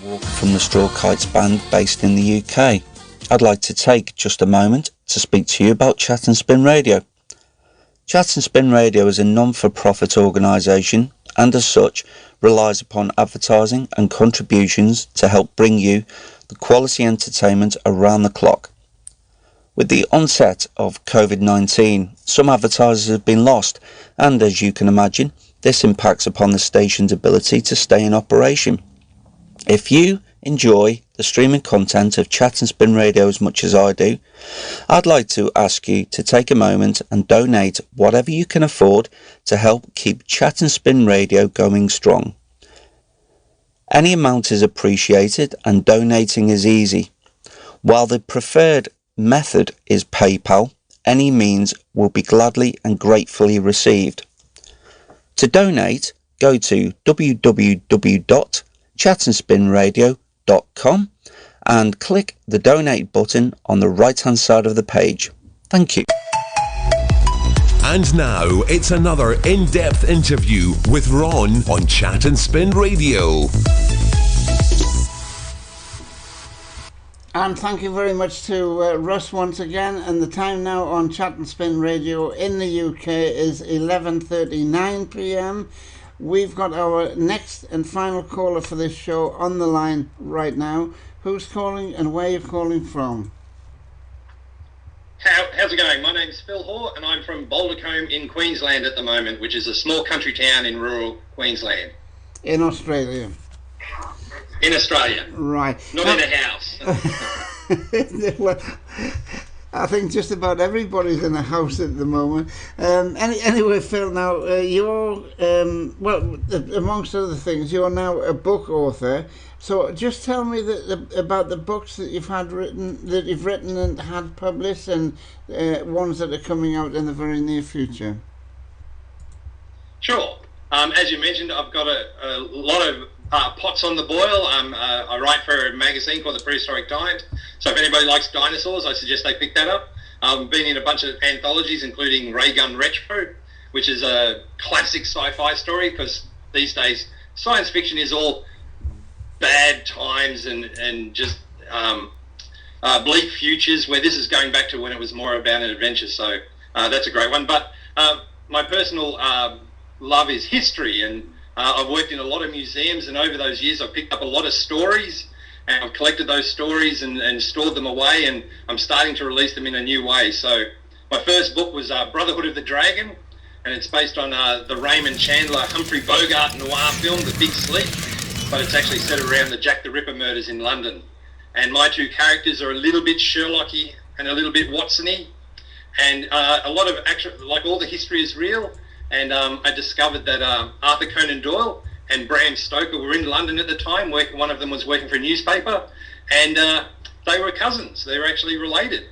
Vulk from the Straw Kites band based in the UK. I'd like to take just a moment to speak to you about Chat and Spin Radio. Chat and Spin Radio is a non-for-profit organisation and as such relies upon advertising and contributions to help bring you the quality entertainment around the clock. With the onset of COVID-19, some advertisers have been lost and as you can imagine, this impacts upon the station's ability to stay in operation. If you enjoy the streaming content of Chat and Spin Radio as much as I do, I'd like to ask you to take a moment and donate whatever you can afford to help keep Chat and Spin Radio going strong. Any amount is appreciated and donating is easy. While the preferred method is PayPal, any means will be gladly and gratefully received. To donate, go to www.chatandspinradio.com and click the donate button on the right hand side of the page. Thank you. And now it's another in-depth interview with Ron on Chat and Spin Radio. And thank you very much to Russ once again. And the time now on Chat and Spin Radio in the UK is 11:39 p.m. We've got our next and final caller for this show on the line right now. Who's calling and where are you calling from? How's it going? My name's Phil Hore and I'm from Bouldercombe in Queensland at the moment, which is a small country town in rural Queensland. In Australia. In Australia. Right. Not in a house. Well, I think just about everybody's in a house at the moment. Anyway, Phil, now, you're, amongst other things, you're now a book author. So just tell me about the books that you've written and had published and ones that are coming out in the very near future. Sure. As you mentioned, I've got a lot of pots on the boil. I write for a magazine called the Prehistoric Times. So if anybody likes dinosaurs, I suggest they pick that up. I've been in a bunch of anthologies, including Raygun Retro, which is a classic sci-fi story, because these days science fiction is all bad times and just bleak futures, where this is going back to when it was more about an adventure. So that's a great one. But my personal love is history, and I've worked in a lot of museums, and over those years I've picked up a lot of stories, and I've collected those stories and stored them away, and I'm starting to release them in a new way. So my first book was Brotherhood of the Dragon, and it's based on the Raymond Chandler, Humphrey Bogart noir film, The Big Sleep, but it's actually set around the Jack the Ripper murders in London. And my two characters are a little bit Sherlocky and a little bit Watson-y, and a lot of like all the history is real. And I discovered that Arthur Conan Doyle and Bram Stoker were in London at the time. One of them was working for a newspaper, and they were cousins. They were actually related.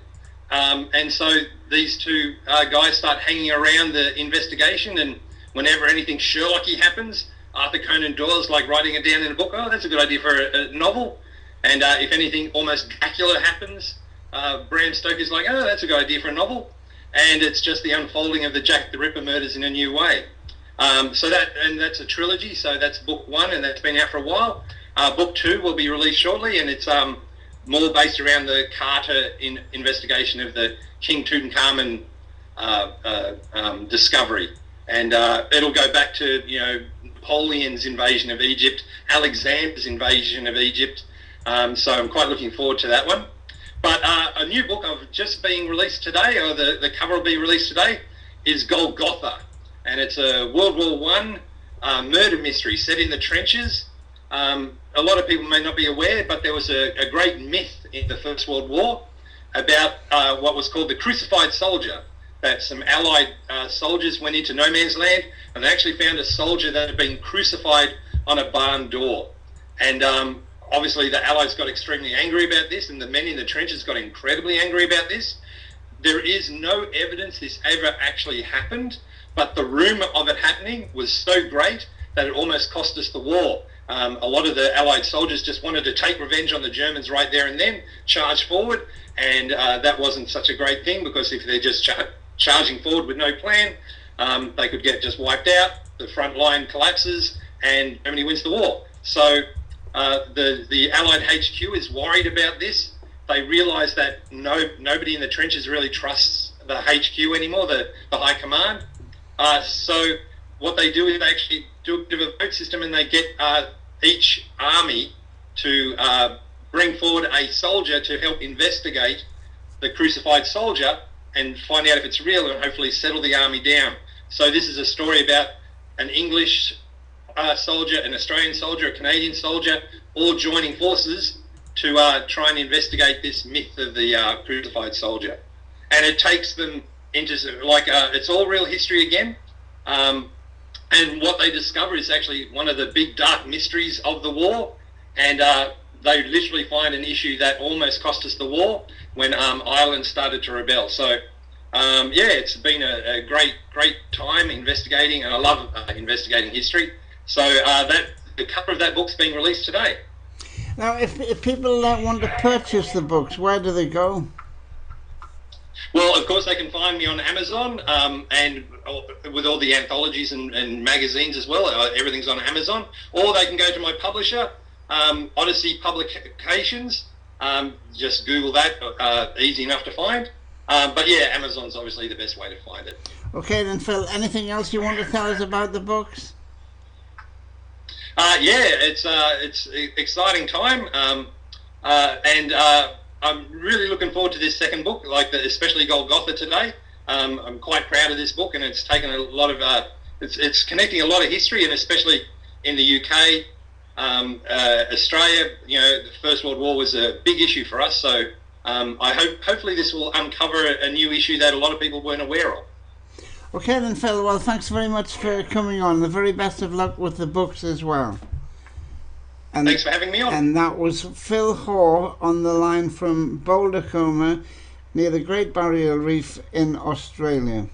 And so these two guys start hanging around the investigation, and whenever anything Sherlocky happens, Arthur Conan Doyle's like writing it down in a book. Oh, that's a good idea for a novel. And if anything almost Dracula happens, Bram Stoker's like, oh, that's a good idea for a novel. And it's just the unfolding of the Jack the Ripper murders in a new way. So that's a trilogy. So that's book one, and that's been out for a while. Book two will be released shortly, and it's more based around the Carter investigation of the King Tutankhamun discovery, and it'll go back to Napoleon's invasion of Egypt, Alexander's invasion of Egypt. So I'm quite looking forward to that one. But a new book of just being released today, or the cover will be released today, is Golgotha. And it's a World War I murder mystery set in the trenches. A lot of people may not be aware, but there was a great myth in the First World War about what was called the crucified soldier, that some Allied soldiers went into no man's land and they actually found a soldier that had been crucified on a barn door. And obviously the Allies got extremely angry about this, and the men in the trenches got incredibly angry about this. There is no evidence this ever actually happened, but the rumour of it happening was so great that it almost cost us the war. A lot of the Allied soldiers just wanted to take revenge on the Germans right there and then, charge forward, and that wasn't such a great thing, because if they're just charging forward with no plan, they could get just wiped out, the front line collapses, and Germany wins the war. So The Allied HQ is worried about this. They realise that nobody in the trenches really trusts the HQ anymore, the High Command. So what they do is they actually do a bit of a vote system, and they get each army to bring forward a soldier to help investigate the crucified soldier and find out if it's real, and hopefully settle the army down. So this is a story about an English soldier, an Australian soldier, a Canadian soldier, all joining forces to try and investigate this myth of the crucified soldier. And it takes them into, it's all real history again. And what they discover is actually one of the big dark mysteries of the war. And they literally find an issue that almost cost us the war when Ireland started to rebel. So, it's been a great time investigating, and I love investigating history. So the cover of that book's being released today. Now, if people want to purchase the books, where do they go? Well, of course, they can find me on Amazon, and with all the anthologies and magazines as well. Everything's on Amazon. Or they can go to my publisher, Odyssey Publications. Just Google that, easy enough to find. But yeah, Amazon's obviously the best way to find it. Okay then, Phil, anything else you want to tell us about the books? It's exciting time, and I'm really looking forward to this second book, especially Golgotha today. I'm quite proud of this book, and it's taken a lot of it's connecting a lot of history, and especially in the UK, Australia. The First World War was a big issue for us, so hopefully this will uncover a new issue that a lot of people weren't aware of. Okay then, Phil, well, thanks very much for coming on. The very best of luck with the books as well. And thanks for having me on. And that was Phil Hore on the line from Boulder Coma, near the Great Barrier Reef in Australia.